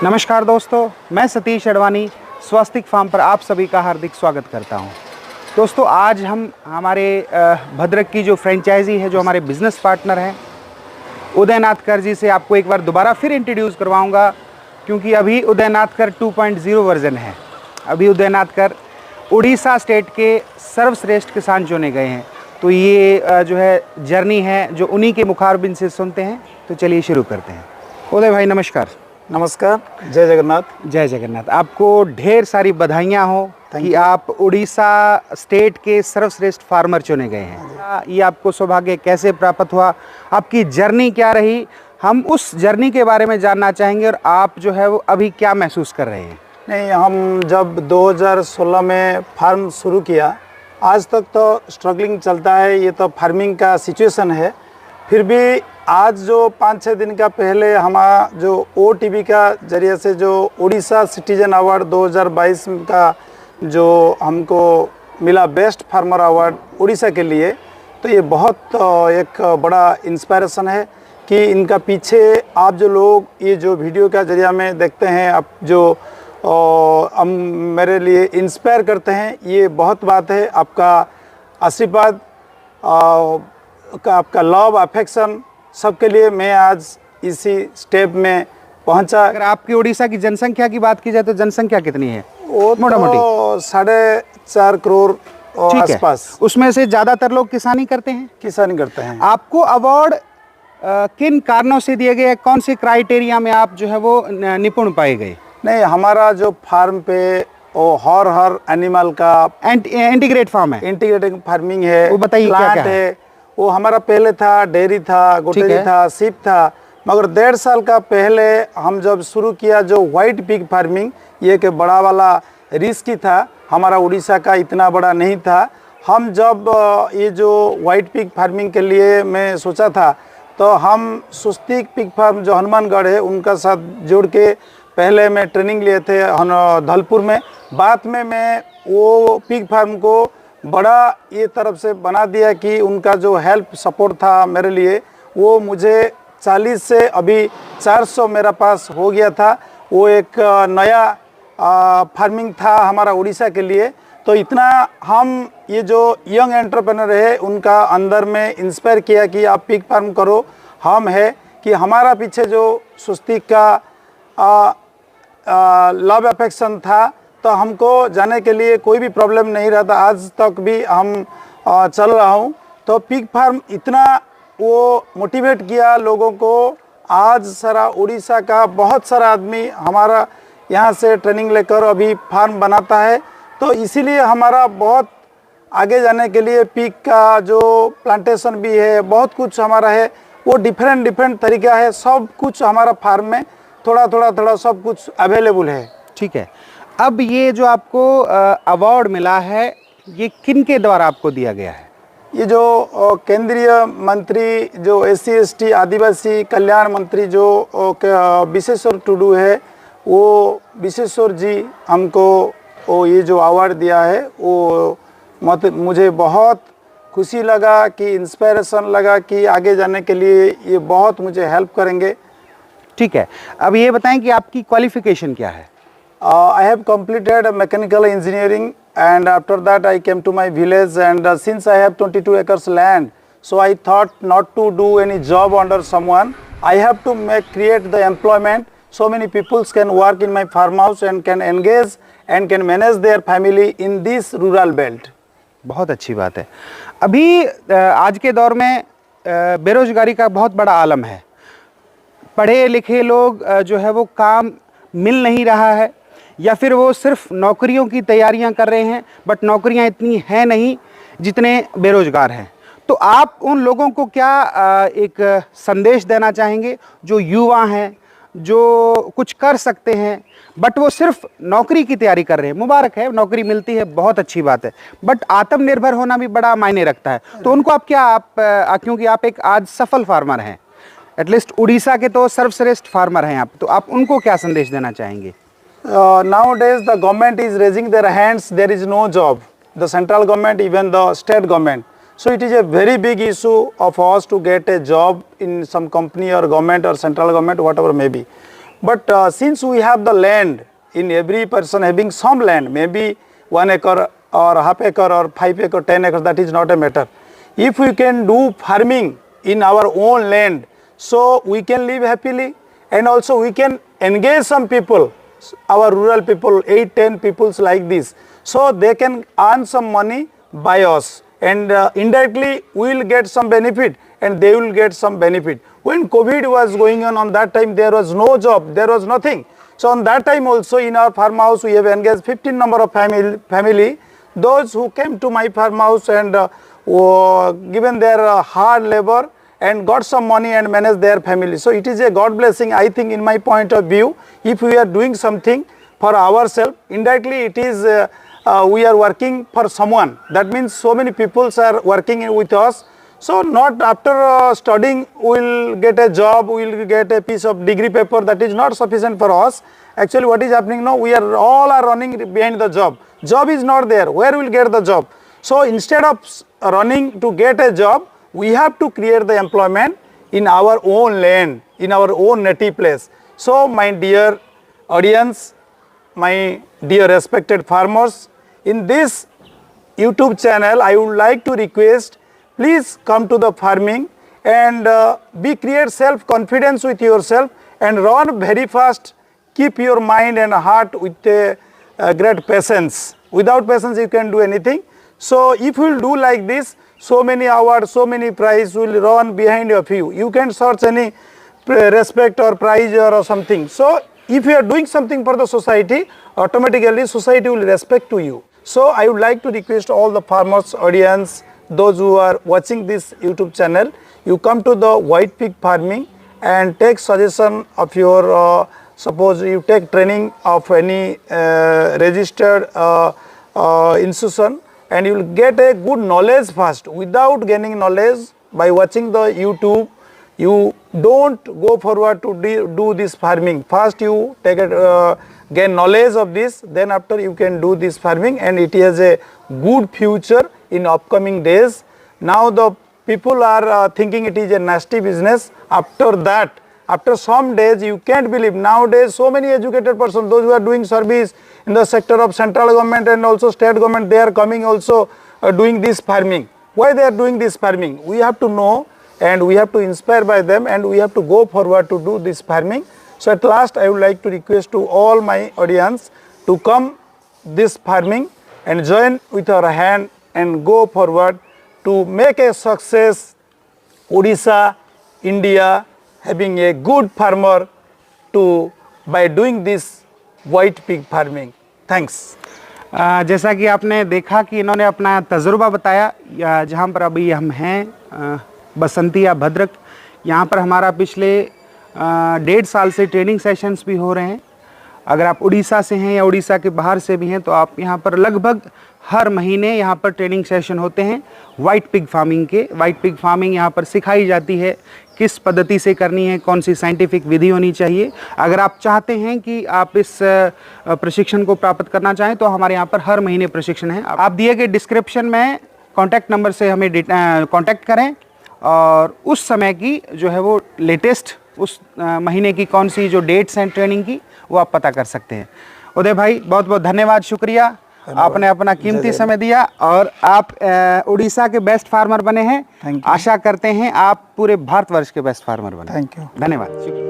नमस्कार दोस्तों, मैं सतीश अडवाणी स्वस्तिक फार्म पर आप सभी का हार्दिक स्वागत करता हूं। दोस्तों, आज हम हमारे भद्रक की जो फ्रेंचाइजी है, जो हमारे बिजनेस पार्टनर हैं उदयनाथ कर जी से आपको एक बार दोबारा फिर इंट्रोड्यूस करवाऊंगा, क्योंकि अभी उदयनाथ कर 2.0 वर्जन है। अभी उदयनाथ कर उड़ीसा स्टेट के सर्वश्रेष्ठ किसान चुने गए हैं। तो ये जो है जर्नी है, जो उन्हीं के मुखारबिन से सुनते हैं। तो चलिए शुरू करते हैं। उदय भाई नमस्कार। नमस्कार, जय जगन्नाथ। जय जगन्नाथ। आपको ढेर सारी बधाइयाँ हो कि आप उड़ीसा स्टेट के सर्वश्रेष्ठ फार्मर चुने गए हैं। ये आपको सौभाग्य कैसे प्राप्त हुआ, आपकी जर्नी क्या रही, हम उस जर्नी के बारे में जानना चाहेंगे। और आप जो है वो अभी क्या महसूस कर रहे हैं? नहीं, हम जब 2016 में फार्म शुरू किया, आज तक तो स्ट्रगलिंग चलता है। ये तो फार्मिंग का सिचुएशन है। फिर भी आज जो 5-6 दिन का पहले हमारा जो OTV का जरिए से जो उड़ीसा सिटीजन अवार्ड 2022 का जो हमको मिला, बेस्ट फार्मर अवार्ड उड़ीसा के लिए, तो ये बहुत एक बड़ा इंस्पायरेशन है कि इनका पीछे आप जो लोग ये जो वीडियो का जरिया में देखते हैं, आप जो हम मेरे लिए इंस्पायर करते हैं, ये बहुत बात है। आपका आशीर्वाद, आपका लव, अफेक्शन, सबके लिए मैं आज इसी स्टेप में पहुंचा। अगर आपकी उड़ीसा की जनसंख्या की बात की जाए तो जनसंख्या कितनी है? वो मोटा मोटी 4.5 करोड़ आसपास। उसमें से ज़्यादातर लोग किसानी करते हैं। किसानी करते हैं। आपको अवार्ड किन कारणों से दिए गए, कौन से क्राइटेरिया में आप जो है वो निपुण पाए गए? नहीं, हमारा जो फार्म पे वो हर एनिमल का इंटीग्रेट फार्म है। इंटीग्रेटेड फार्मिंग है। वो बताइए क्या क्या है। वो हमारा पहले था डेयरी था, गोटेरी था, सीप था, मगर 1.5 साल का पहले हम जब शुरू किया जो व्हाइट पिग फार्मिंग, ये के बड़ा वाला रिस्की था। हमारा उड़ीसा का इतना बड़ा नहीं था। हम जब ये जो व्हाइट पिग फार्मिंग के लिए मैं सोचा था, तो हम स्वस्तिक पिग फार्म जो हनुमानगढ़ है उनका साथ जोड़ के पहले मैं ट्रेनिंग लिए थे धौलपुर में। बाद में मैं वो पिग फार्म को बड़ा ये तरफ से बना दिया कि उनका जो हेल्प सपोर्ट था मेरे लिए, वो मुझे 40 से अभी 400 मेरा पास हो गया था। वो एक नया फार्मिंग था हमारा उड़ीसा के लिए। तो इतना हम ये जो यंग एंटरप्रेन्योर है उनका अंदर में इंस्पायर किया कि आप पिग फार्म करो। हम है कि हमारा पीछे जो स्वस्तिक का लव अफेक्शन था, तो हमको जाने के लिए कोई भी प्रॉब्लम नहीं रहता। आज तक भी हम चल रहा हूँ। तो पिग फार्म इतना वो मोटिवेट किया लोगों को। आज सारा उड़ीसा का बहुत सारा आदमी हमारा यहाँ से ट्रेनिंग लेकर अभी फार्म बनाता है। तो इसीलिए हमारा बहुत आगे जाने के लिए पिग का जो प्लांटेशन भी है, बहुत कुछ हमारा है, वो डिफरेंट तरीका है। सब कुछ हमारा फार्म में थोड़ा सब कुछ अवेलेबल है। ठीक है। अब ये जो आपको अवार्ड मिला है, ये किन के द्वारा आपको दिया गया है? ये जो केंद्रीय मंत्री जो SC/ST आदिवासी कल्याण मंत्री जो विश्वेश्वर टुडू है, वो विश्वेश्वर जी हमको ये जो अवार्ड दिया है, वो मुझे बहुत खुशी लगा कि इंस्पायरेशन लगा कि आगे जाने के लिए ये बहुत मुझे हेल्प करेंगे। ठीक है। अब ये बताएं कि आपकी क्वालिफिकेशन क्या है? I have completed mechanical engineering, and after that I came to my village, and since I have 22 acres land, so I thought not to do any job under someone. I have to create the employment. So many people can work in my farmhouse and can engage and can manage their family in this rural belt. बहुत अच्छी बात है। अभी आज के दौर में बेरोजगारी का बहुत बड़ा आलम है। पढ़े लिखे लोग जो है वो काम मिल नहीं रहा है, या फिर वो सिर्फ नौकरियों की तैयारियां कर रहे हैं, बट नौकरियां इतनी हैं नहीं जितने बेरोजगार हैं। तो आप उन लोगों को क्या एक संदेश देना चाहेंगे, जो युवा हैं, जो कुछ कर सकते हैं बट वो सिर्फ नौकरी की तैयारी कर रहे हैं? मुबारक है, नौकरी मिलती है, बहुत अच्छी बात है, बट आत्मनिर्भर होना भी बड़ा मायने रखता है। तो उनको आप क्या क्योंकि आप एक आज सफल फार्मर हैं, एटलीस्ट उड़ीसा के तो सर्वश्रेष्ठ फार्मर हैं आप, तो आप उनको क्या संदेश देना चाहेंगे? Nowadays the government is raising their hands. There is no job. The central government, even the state government. So it is a very big issue of us to get a job in some company or government or central government, whatever may be. But since we have the land, in every person having some land, maybe 1 acre or half acre or 5 acre, 10 acres, that is not a matter. If we can do farming in our own land, so we can live happily, and also we can engage some people, our rural people, 8-10 peoples like this, so they can earn some money by us, and indirectly we will get some benefit and they will get some benefit. When COVID was going on that time there was no job, there was nothing. So on that time also in our farmhouse we have engaged 15 number of family, those who came to my farmhouse and given their hard labor and got some money and managed their family. So it is a God blessing, I think, in my point of view. If we are doing something for ourselves, indirectly it is we are working for someone. That means so many people are working with us. So not after studying we will get a job, we will get a piece of degree paper, that is not sufficient for us. Actually what is happening now, we are all running behind the job. Job is not there, where we will get the job? So instead of running to get a job, we have to create the employment in our own land, in our own native place. So my dear audience, my dear respected farmers, in this YouTube channel I would like to request, please come to the farming and create self-confidence with yourself and run very fast. Keep your mind and heart with a great patience. Without patience you can do anything. So if you will do like this, so many awards, so many prize will run behind of you. You can search any respect or prize or something. So if you are doing something for the society, automatically society will respect to you. So I would like to request all the farmers, audience, those who are watching this YouTube channel, you come to the White Pig farming and take suggestion of your, suppose you take training of any registered institution, and you will get a good knowledge first. Without gaining knowledge by watching the YouTube, you don't go forward to do this farming. First you take gain knowledge of this, then after you can do this farming, and it has a good future in upcoming days. Now the people are thinking it is a nasty business. After that, after some days, you can't believe, nowadays so many educated persons, those who are doing service in the sector of central government and also state government, they are coming also doing this farming. Why they are doing this farming? We have to know and we have to inspire by them, and we have to go forward to do this farming. So at last I would like to request to all my audience to come this farming and join with our hand and go forward to make a success Odisha, India, having a good farmer to by doing this white pig farming. Thanks. जैसा कि आपने देखा कि इन्होंने अपना तजुर्बा बताया, जहाँ पर अभी हम हैं बसंती या भद्रक, यहाँ पर हमारा पिछले 1.5 साल से ट्रेनिंग सेशंस भी हो रहे हैं। अगर आप उड़ीसा से हैं या उड़ीसा के बाहर से भी हैं तो आप यहाँ पर लगभग हर महीने यहाँ पर ट्रेनिंग सेशन होते हैं वाइट पिग फार्मिंग के। वाइट पिग फार्मिंग यहाँ पर सिखाई जाती है, किस पद्धति से करनी है, कौन सी साइंटिफिक विधि होनी चाहिए। अगर आप चाहते हैं कि आप इस प्रशिक्षण को प्राप्त करना चाहें तो हमारे यहाँ पर हर महीने प्रशिक्षण है। आप दिए गए डिस्क्रिप्शन में कॉन्टैक्ट नंबर से हमें कॉन्टैक्ट करें और उस समय की जो है वो लेटेस्ट उस महीने की कौन सी जो डेट्स हैं ट्रेनिंग की वो आप पता कर सकते हैं। उदय भाई बहुत बहुत धन्यवाद, शुक्रिया, आपने अपना कीमती समय दिया और आप उड़ीसा के बेस्ट फार्मर बने हैं। आशा करते हैं आप पूरे भारतवर्ष के बेस्ट फार्मर बने। थैंक यू, धन्यवाद।